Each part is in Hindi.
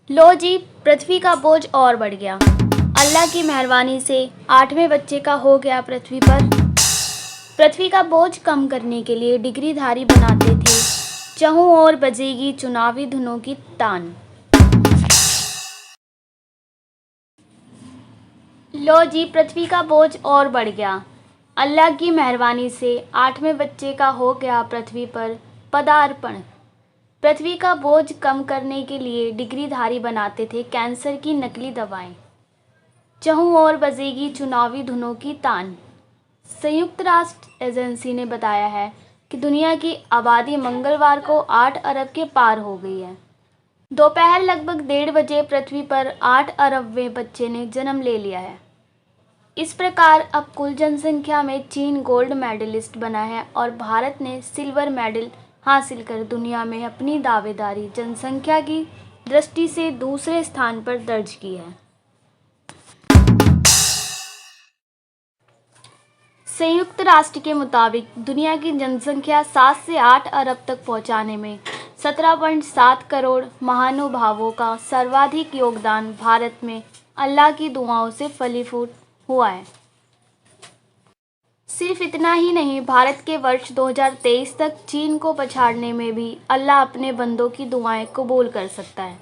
लो जी, पृथ्वी का बोझ और बढ़ गया। अल्लाह की मेहरबानी से 8वें बच्चे का हो गया पृथ्वी पर। पृथ्वी का बोझ कम करने के लिए डिग्रीधारी बनाते थे, चहुं ओर बजेगी चुनावी धुनों की तान। लो जी, पृथ्वी का बोझ और बढ़ गया। अल्लाह की मेहरबानी से 8वें बच्चे का हो गया पृथ्वी पर पदार्पण। पृथ्वी का बोझ कम करने के लिए डिग्रीधारी बनाते थे कैंसर की नकली दवाएं। चहुं ओर बजेगी चुनावी धुनों की तान। संयुक्त राष्ट्र एजेंसी ने बताया है कि दुनिया की आबादी मंगलवार को 8 अरब के पार हो गई है। दोपहर लगभग 1:30 बजे पृथ्वी पर 8 अरबवें बच्चे ने जन्म ले लिया है। इस प्रकार अब कुल जनसंख्या में चीन गोल्ड मेडलिस्ट बना है और भारत ने सिल्वर मेडल हासिल कर दुनिया में अपनी दावेदारी जनसंख्या की दृष्टि से दूसरे स्थान पर दर्ज की है। संयुक्त राष्ट्र के मुताबिक दुनिया की जनसंख्या 7 से 8 अरब तक पहुंचाने में 17.7 करोड़ महानुभावों का सर्वाधिक योगदान भारत में अल्लाह की दुआओं से फलीभूत हुआ है। सिर्फ इतना ही नहीं, भारत के वर्ष 2023 तक चीन को पछाड़ने में भी अल्लाह अपने बंदों की दुआएं कबूल कर सकता है।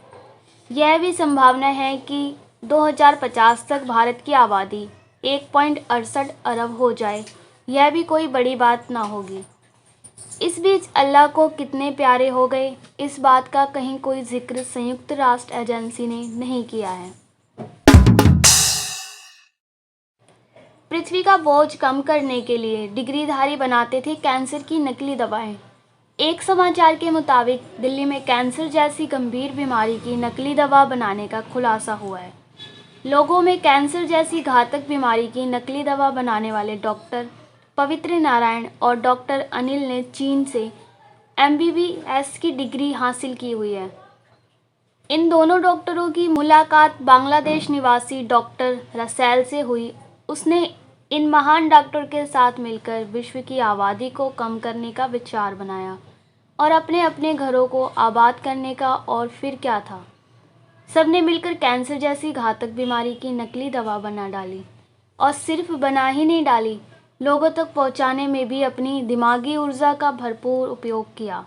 यह भी संभावना है कि 2050 तक भारत की आबादी 1.68 अरब हो जाए। यह भी कोई बड़ी बात ना होगी। इस बीच अल्लाह को कितने प्यारे हो गए, इस बात का कहीं कोई जिक्र संयुक्त राष्ट्र एजेंसी ने नहीं किया है। पृथ्वी का बोझ कम करने के लिए डिग्रीधारी बनाते थे कैंसर की नकली दवाएं। एक समाचार के मुताबिक दिल्ली में कैंसर जैसी गंभीर बीमारी की नकली दवा बनाने का खुलासा हुआ है। लोगों में कैंसर जैसी घातक बीमारी की नकली दवा बनाने वाले डॉक्टर पवित्र नारायण और डॉक्टर अनिल ने चीन से MBBS की डिग्री हासिल की हुई है। इन दोनों डॉक्टरों की मुलाकात बांग्लादेश निवासी डॉक्टर रसैल से हुई। उसने इन महान डॉक्टर के साथ मिलकर विश्व की आबादी को कम करने का विचार बनाया और अपने अपने घरों को आबाद करने का। और फिर क्या था, सबने मिलकर कैंसर जैसी घातक बीमारी की नकली दवा बना डाली। और सिर्फ बना ही नहीं डाली, लोगों तक पहुंचाने में भी अपनी दिमागी ऊर्जा का भरपूर उपयोग किया।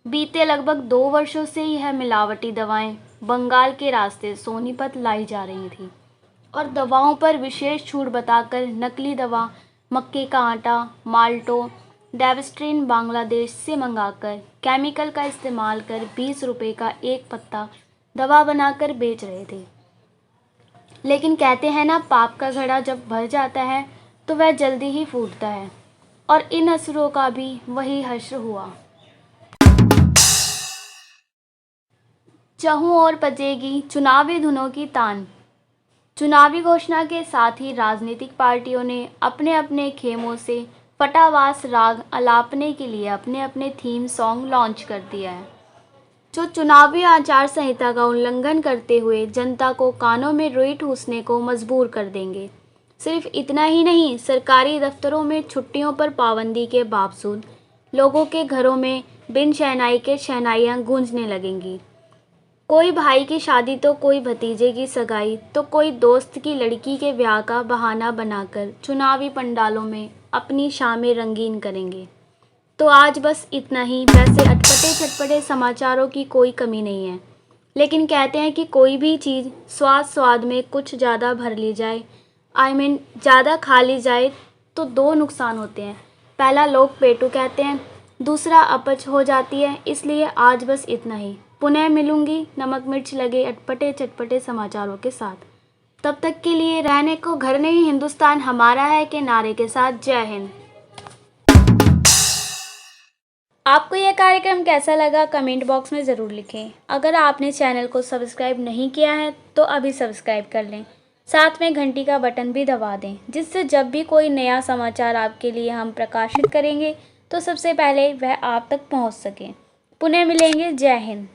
बीते लगभग 2 वर्षों से यह मिलावटी दवाएं बंगाल के रास्ते सोनीपत लाई जा रही थी और दवाओं पर विशेष छूट बताकर नकली दवा मक्के का आटा, माल्टो, डेवस्ट्रीन बांग्लादेश से मंगाकर केमिकल का इस्तेमाल कर 20 रुपये का एक पत्ता दवा बनाकर बेच रहे थे। लेकिन कहते हैं ना, पाप का घड़ा जब भर जाता है तो वह जल्दी ही फूटता है, और इन असुरों का भी वही हश्र हुआ। चहुं ओर बजेगी चुनावी धुनों की तान। चुनावी घोषणा के साथ ही राजनीतिक पार्टियों ने अपने अपने खेमों से फटावास राग अलापने के लिए अपने अपने थीम सॉन्ग लॉन्च कर दिया है, जो चुनावी आचार संहिता का उल्लंघन करते हुए जनता को कानों में रुई ठूसने को मजबूर कर देंगे। सिर्फ इतना ही नहीं, सरकारी दफ्तरों में छुट्टियों पर पाबंदी के बावजूद लोगों के घरों में बिन शहनाई के शहनाइयाँ गूंजने लगेंगी। कोई भाई की शादी तो कोई भतीजे की सगाई तो कोई दोस्त की लड़की के ब्याह का बहाना बनाकर चुनावी पंडालों में अपनी शामें रंगीन करेंगे। तो आज बस इतना ही। वैसे अटपटे चटपटे समाचारों की कोई कमी नहीं है, लेकिन कहते हैं कि कोई भी चीज़ स्वाद में कुछ ज़्यादा भर ली जाए, ज़्यादा खा ली जाए तो 2 नुकसान होते हैं। पहला, लोग पेटू कहते हैं, दूसरा अपच हो जाती है। इसलिए आज बस इतना ही। पुनः मिलूंगी नमक मिर्च लगे अटपटे चटपटे समाचारों के साथ। तब तक के लिए रहने को घर नहीं हिंदुस्तान हमारा है के नारे के साथ जय हिंद। आपको यह कार्यक्रम कैसा लगा कमेंट बॉक्स में ज़रूर लिखें। अगर आपने चैनल को सब्सक्राइब नहीं किया है तो अभी सब्सक्राइब कर लें। साथ में घंटी का बटन भी दबा दें, जिससे जब भी कोई नया समाचार आपके लिए हम प्रकाशित करेंगे तो सबसे पहले वह आप तक पहुंच सके। पुनः मिलेंगे। जय हिंद।